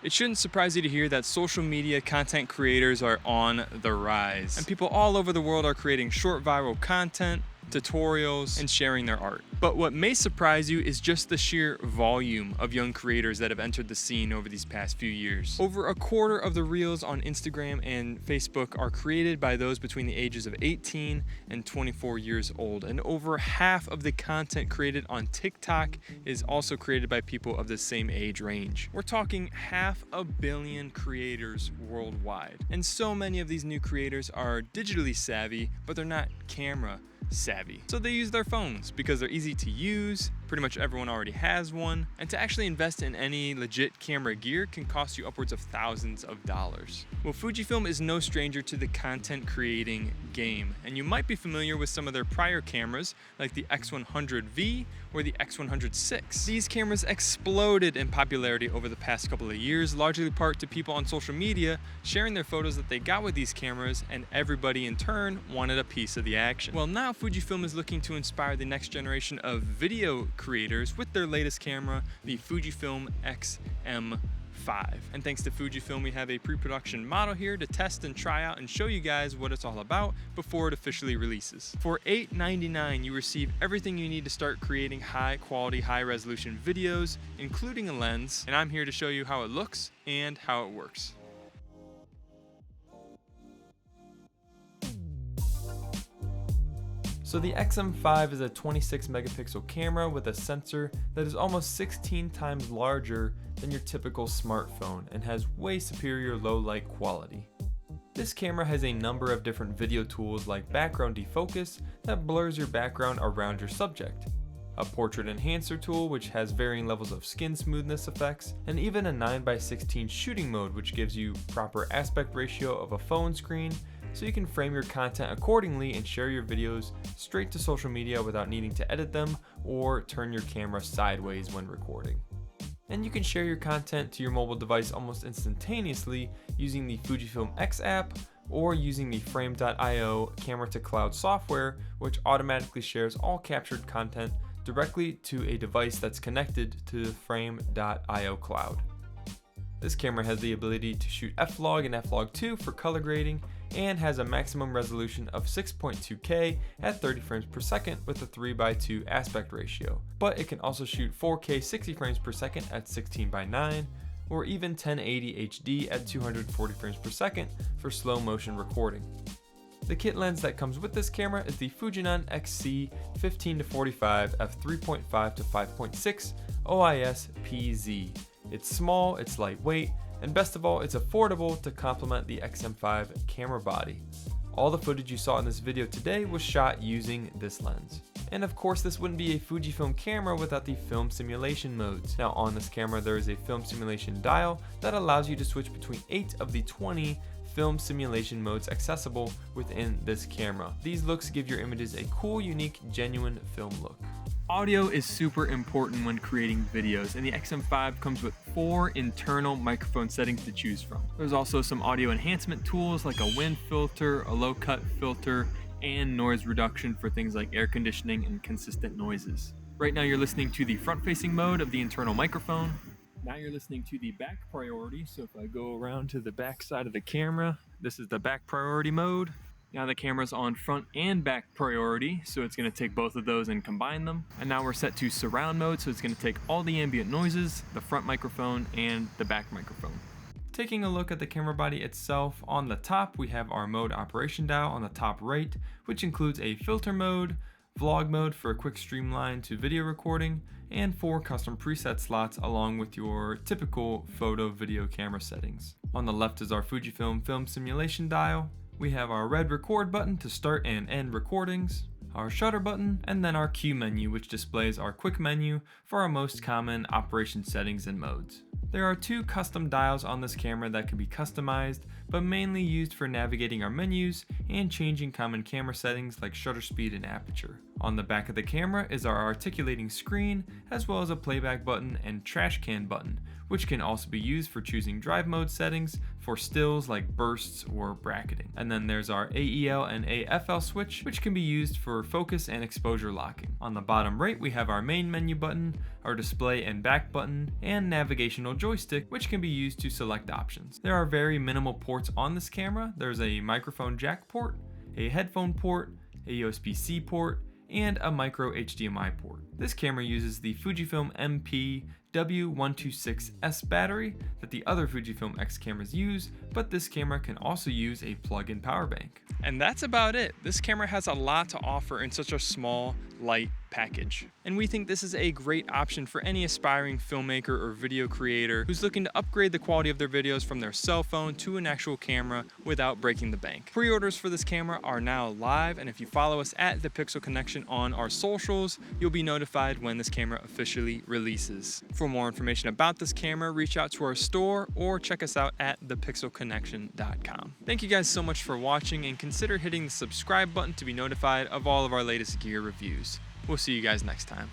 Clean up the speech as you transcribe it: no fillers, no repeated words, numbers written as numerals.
It shouldn't surprise you to hear that social media content creators are on the rise, and people all over the world are creating short viral content, tutorials, and sharing their art. But what may surprise you is just the sheer volume of young creators that have entered the scene over these past few years. Over a quarter of the reels on Instagram and Facebook are created by those between the ages of 18 and 24 years old, and over half of the content created on TikTok is also created by people of the same age range. We're talking 500 million creators worldwide, and so many of these new creators are digitally savvy, but they're not camera savvy. So they use their phones because they're easy to use, pretty much everyone already has one, and to actually invest in any legit camera gear can cost you upwards of thousands of dollars. Well, Fujifilm is no stranger to the content creating game, and you might be familiar with some of their prior cameras like the X100V or the X100VI. These cameras exploded in popularity over the past couple of years, largely part to people on social media sharing their photos that they got with these cameras, and everybody in turn wanted a piece of the action. Well, now Fujifilm is looking to inspire the next generation of video creators with their latest camera, the FUJIFILM XM5. And thanks to Fujifilm, we have a pre-production model here to test and try out and show you guys what it's all about before it officially releases. For $8.99, you receive everything you need to start creating high quality, high resolution videos, including a lens, and I'm here to show you how it looks and how it works. So the XM5 is a 26 megapixel camera with a sensor that is almost 16 times larger than your typical smartphone and has way superior low light quality. This camera has a number of different video tools like background defocus that blurs your background around your subject, a portrait enhancer tool which has varying levels of skin smoothness effects, and even a 9:16 shooting mode which gives you proper aspect ratio of a phone screen so you can frame your content accordingly and share your videos straight to social media without needing to edit them or turn your camera sideways when recording. And you can share your content to your mobile device almost instantaneously using the FUJIFILM X app or using the Frame.io camera to cloud software, which automatically shares all captured content directly to a device that's connected to the Frame.io cloud. This camera has the ability to shoot F-Log and F-Log2 for color grading and has a maximum resolution of 6.2K at 30 frames per second with a 3:2 aspect ratio. But it can also shoot 4K 60 frames per second at 16:9 or even 1080 HD at 240 frames per second for slow motion recording. The kit lens that comes with this camera is the Fujinon XC 15-45 f3.5 to 5.6 OIS PZ. It's small, it's lightweight, and best of all, it's affordable to complement the XM5 camera body. All the footage you saw in this video today was shot using this lens. And of course, this wouldn't be a Fujifilm camera without the film simulation modes. Now on this camera, there is a film simulation dial that allows you to switch between 8 of the 20 film simulation modes accessible within this camera. These looks give your images a cool, unique, genuine film look. Audio is super important when creating videos, and the XM5 comes with 4 internal microphone settings to choose from. There's also some audio enhancement tools like a wind filter, a low cut filter, and noise reduction for things like air conditioning and consistent noises. Right now you're listening to the front-facing mode of the internal microphone. Now you're listening to the back priority, so if I go around to the back side of the camera, this is the back priority mode. Now the camera's on front and back priority, so it's going to take both of those and combine them. And now we're set to surround mode, so it's going to take all the ambient noises, the front microphone, and the back microphone. Taking a look at the camera body itself, on the top we have our mode operation dial on the top right, which includes a filter mode, vlog mode for a quick streamline to video recording, and 4 custom preset slots along with your typical photo video camera settings. On the left is our Fujifilm film simulation dial. We have our red record button to start and end recordings, our shutter button, and then our Q menu, which displays our quick menu for our most common operation settings and modes. There are 2 custom dials on this camera that can be customized, but mainly used for navigating our menus and changing common camera settings like shutter speed and aperture. On the back of the camera is our articulating screen, as well as a playback button and trash can button, which can also be used for choosing drive mode settings for stills like bursts or bracketing. And then there's our AEL and AFL switch, which can be used for focus and exposure locking. On the bottom right, we have our main menu button, our display and back button, and navigational joystick, which can be used to select options. There are very minimal ports on this camera. There's a microphone jack port, a headphone port, a USB-C port, and a micro HDMI port. This camera uses the FUJIFILM W126S battery that the other FUJIFILM X cameras use, but this camera can also use a plug-in power bank. And that's about it. This camera has a lot to offer in such a small, light package. And we think this is a great option for any aspiring filmmaker or video creator who's looking to upgrade the quality of their videos from their cell phone to an actual camera without breaking the bank. Pre-orders for this camera are now live, and if you follow us at The Pixel Connection on our socials, you'll be notified when this camera officially releases. For more information about this camera, reach out to our store or check us out at thepixelconnection.com. Thank you guys so much for watching, and consider hitting the subscribe button to be notified of all of our latest gear reviews. We'll see you guys next time.